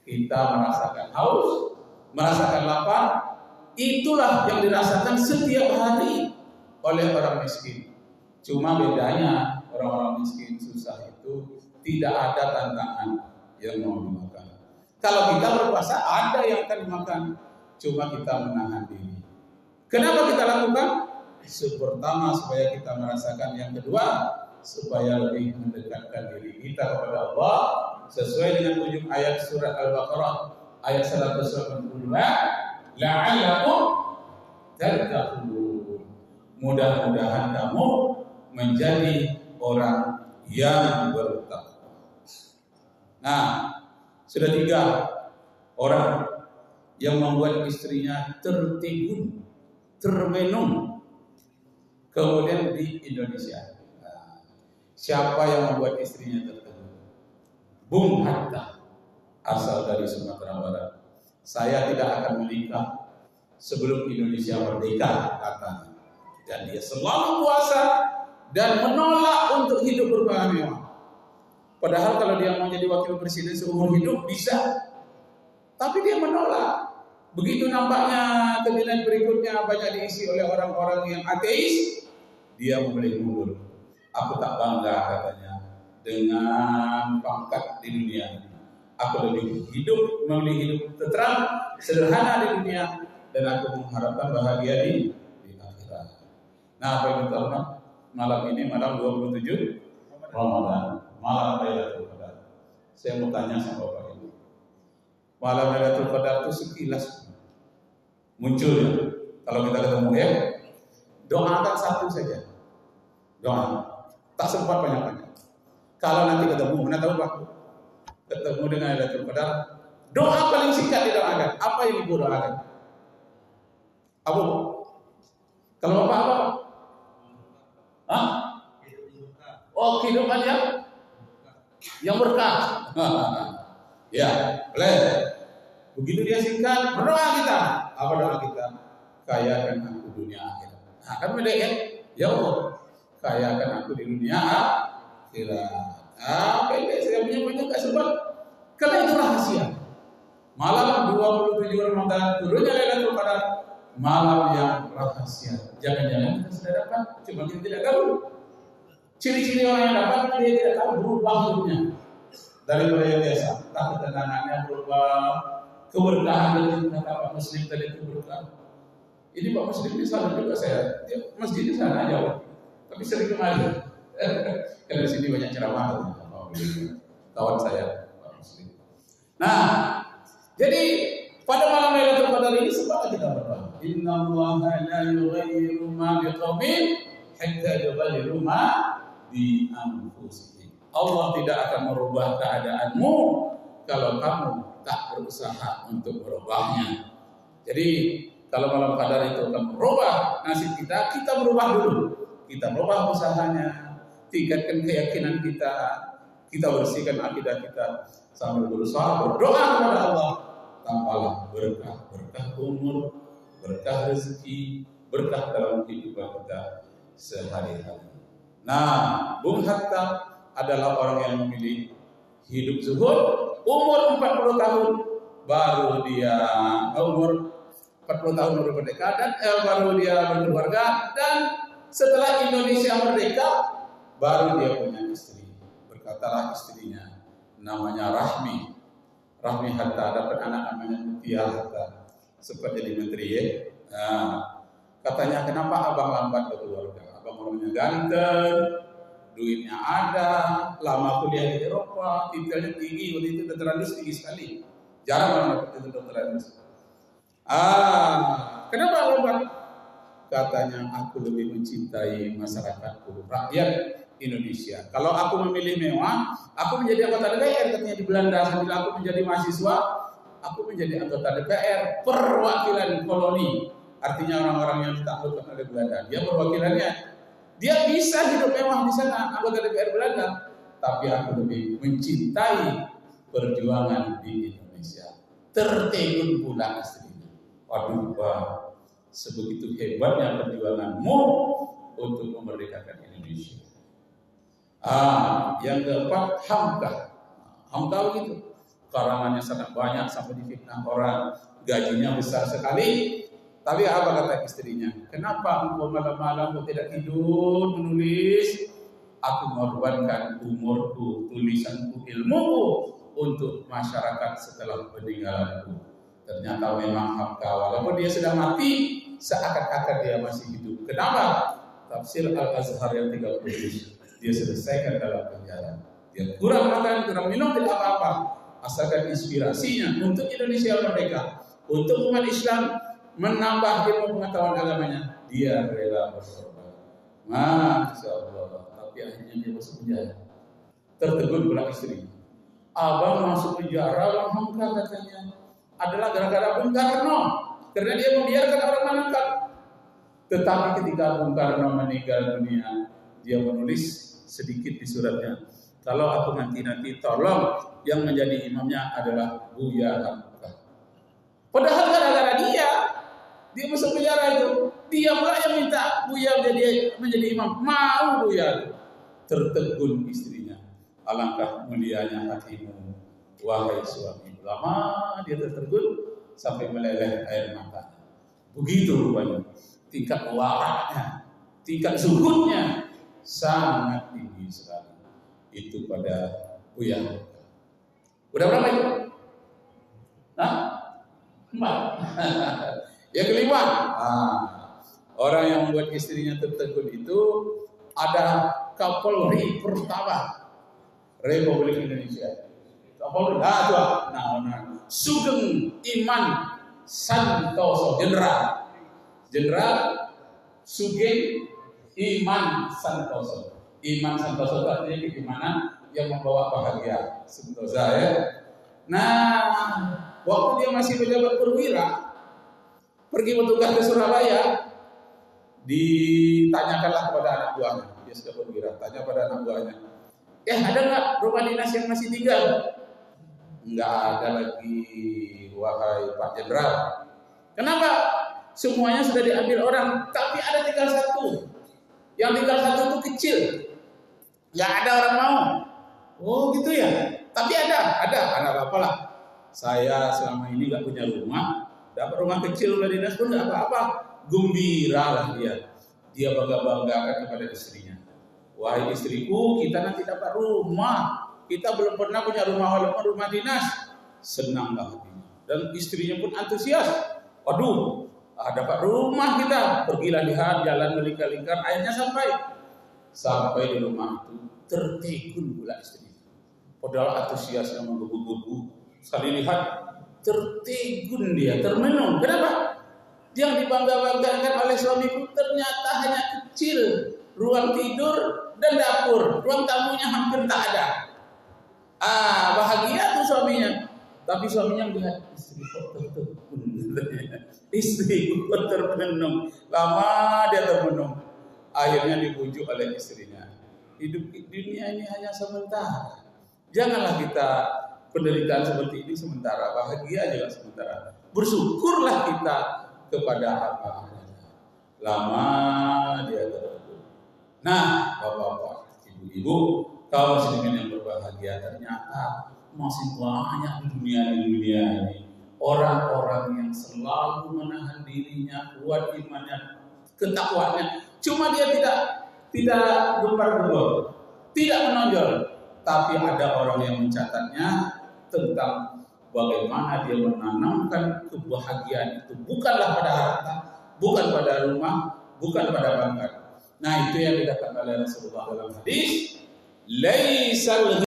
kita merasakan haus, merasakan lapar, itulah yang dirasakan setiap hari oleh orang miskin. Cuma bedanya orang-orang miskin susah itu tidak ada tantangan yang mau dimakan. Kalau kita berpuasa ada yang akan dimakan, cuma kita menahan diri. Kenapa kita lakukan? Pertama supaya kita merasakan, yang kedua supaya lebih mendekatkan diri kita kepada Allah sesuai dengan ujung ayat surat Al-Baqarah ayat 182, la'allakum tattaqun. Mudah-mudahan kamu menjadi orang yang bertakwa. Nah, sudah 3 orang yang membuat istrinya tertimbun, termenung kemudian di Indonesia. Nah, siapa yang membuat istrinya tertimbun? Bung Hatta, asal dari Sumatera Barat. Saya tidak akan menikah sebelum Indonesia merdeka, katanya. Dan dia selalu puasa dan menolak untuk hidup bermewah-mewah. Padahal kalau dia mau jadi wakil presiden seumur hidup bisa, tapi dia menolak. Begitu nampaknya kabinet berikutnya banyak diisi oleh orang-orang yang ateis, dia memilih mundur. Aku tak bangga, katanya, dengan pangkat di dunia. Aku lebih memilih hidup tenteram, sederhana di dunia, dan aku mengharapkan bahagia di akhirat. Nah, Pak Ibu tahu, malam ini malam 27 Ramadan, malam Lailatul Qadar. Saya mau tanya sama Bapak Ibu, malam Lailatul Qadar itu sekilas muncul ya. Kalau kita ketemu ya, doakan satu saja. Doa, tak sempat banyak-banyak. Kalau nanti ketemu, mana tahu Pak, ketemu dengan Lailatul Qadar, doa paling singkat didoakan. Apa yang Ibu doakan? Abu, kalau Bapak apa? Hah? Oh, kehidupan yang berkah. Ya, boleh. Begitu dia singkat, berdoa kita. Apa doa kita? Kayakan aku dunia akhirat. Nah, kan beda ya? Ya Allah, kayakan aku di dunia akhirat. Pendek, saya punya banyak gak sempat. Karena itu rahasia. Malam 27 Ramadan turunnya Lailatul Qadar, malam yang rahasia. Jangan-jangan kita sudah dapat, cuma kita tidak tahu. Ciri-ciri orang yang dapat, dia tidak tahu, berubah hidupnya dari yang biasa. Entah ketenangannya berubah, keberkahan dari kata Pak Muslim tadi itu berubah. Ini Pak Muslim ini salah juga saya. Masjid di sana aja, tapi sering kemari. Karena di sini banyak ceramah, kawan saya Pak Muslim. Nah, jadi pada malam Lailatul Qadar ini sempat kita berdoa. Innallaha la yughayyiru ma biqaumin hatta yughayyiru ma bi anfusihim. Allah tidak akan merubah keadaanmu kalau kamu tak berusaha untuk merubahnya. Jadi kalau malam Qadar itu akan merubah nasib kita, kita berubah dulu. Kita merubah usahanya, tingkatkan keyakinan kita bersihkan akidah kita sambil berusaha berdoa kepada Allah. Tampalah berkah umur, berkah rezeki, berkah dalam kehidupan kita sehari-hari. Nah, Bung Hatta adalah orang yang memilih hidup zuhud. Umur 40 tahun baru dia baru merdeka dan baru dia berkeluarga, dan setelah Indonesia merdeka baru dia punya istri. Berkatalah istrinya, namanya Rahmi Hatta, dapat anak namanya Mutia Hatta, sempat jadi menteri ya. Nah, katanya, kenapa abang lambat berkeluarga? Abang orangnya ganteng, duitnya ada, lama kuliah di Eropa, titelnya tinggi, waktu itu dokter Andus tinggi sekali, jarang orang dapat titel dokter Andus. Kenapa lambat? Katanya, aku lebih mencintai masyarakatku, rakyat Indonesia. Kalau aku memilih mewah, aku menjadi anggota DPR, katanya di Belanda. Sambil aku menjadi mahasiswa, aku menjadi anggota DPR, perwakilan koloni. Artinya orang-orang yang ditaklukkan oleh Belanda. Dia perwakilannya. Dia bisa hidup mewah di sana, anggota DPR Belanda. Tapi aku lebih mencintai perjuangan di Indonesia. Tertegun pula istrinya. Waduh, sebegitu hebatnya perjuanganmu untuk memerdekakan Indonesia. Yang keempat, Hamka begitu. karangannya sangat banyak sampai difitnah orang, gajinya besar sekali. Tapi apa kata istrinya? Kenapa engkau malam-malam kau tidak tidur menulis? Aku mengorbankan umurku, tulisanku, ilmuku untuk masyarakat setelah peninggalanku. Ternyata memang hamka, walaupun dia sudah mati, seakan-akan dia masih hidup. Kenapa? Tafsir Al-Azhar yang 30 juz dia selesaikan dalam penjara. Dia kurang makan, kurang minum, tidak apa-apa. Asalkan inspirasinya untuk Indonesia merdeka, untuk umat Islam menambah ilmu pengetahuan agamanya, dia rela berkorban. Masya Allah. Tapi akhirnya dia masuk penjara. Tertegun pula istri. Abang masuk penjara, Bang Hamka katanya, adalah gara-gara Bung Karno, karena dia membiarkan orang menangkap. Tetapi ketika Bung Karno meninggal dunia, dia menulis sedikit di suratnya, kalau aku nanti tolong yang menjadi imamnya adalah Buya Hamka. Padahal gara-gara dia masuk penjara itu, dia pula yang minta Buya menjadi imam. Mau Buya. Tertegun istrinya. Alangkah mulianya hatimu, wahai suami. Lama dia tertegun sampai meleleh air mata. Begitu rupanya tingkat waraknya, tingkat zuhudnya sangat tinggi sekali. Itu pada Buya. Udah berapa itu? Nah, 4. Yang kelima, orang yang membuat istrinya tertegun itu ada Kapolri pertama Republik Indonesia. Kapolri, Sugeng Iman Santoso, Jenderal Sugeng Iman Santoso. Iman Santoso itu artinya keimanan yang membawa bahagia, Santosa ya. Nah, waktu dia masih menjabat perwira, pergi bertugas ke Surabaya, ditanyakanlah kepada anak buahnya. Dia sudah perwira, tanya pada anak buahnya, ada nggak rumah dinas yang masih tinggal? Nggak ada lagi, wahai Pak Jenderal. Kenapa? Semuanya sudah diambil orang, tapi ada tinggal satu. Yang tinggal satu itu kecil, nggak ada orang mau. Oh gitu ya? Tapi ada, anak apalah. Saya selama ini nggak punya rumah, dapat rumah kecil oleh dinas pun nggak apa-apa. Gembira lah dia bangga-banggakan kepada istrinya. Wahai istriku, kita nanti dapat rumah. Kita belum pernah punya rumah walaupun rumah dinas. Senanglah hatinya. Dan istrinya pun antusias. Waduh, dapat rumah kita. Pergilah lihat jalan melingkar-lingkar. Akhirnya sampai di rumah itu tertegun pula istrinya. Padahal antusiasnya menggebu-gebu. Sekali lihat tertegun dia, termenung. Kenapa? Yang dibangga-banggakan oleh suamiku ternyata hanya kecil, ruang tidur dan dapur, ruang tamunya hampir tak ada. Bahagia tuh suaminya. Tapi suaminya melihat istri kok tertegun. Istri kok termenung. Lama dia termenung. Akhirnya dibujuk oleh istrinya. Hidup di dunia ini hanya sementara. Janganlah kita penderitaan seperti ini sementara, bahagia juga sementara. Bersyukurlah kita kepada apa adanya. Lama dia tertegun. Nah, bapak-bapak, ibu-ibu, kaum muslimin yang berbahagia, ternyata masih banyak di dunia ini orang-orang yang selalu menahan dirinya, kuat imannya, ketakwaannya. Cuma dia tidak gembar-gembor, tidak menonjol, tapi ada orang yang mencatatnya tentang bagaimana dia menanamkan kebahagiaan itu bukanlah pada harta, bukan pada rumah, bukan pada pangkat. Nah, itu yang dikatakan oleh Rasulullah dalam hadis, laisal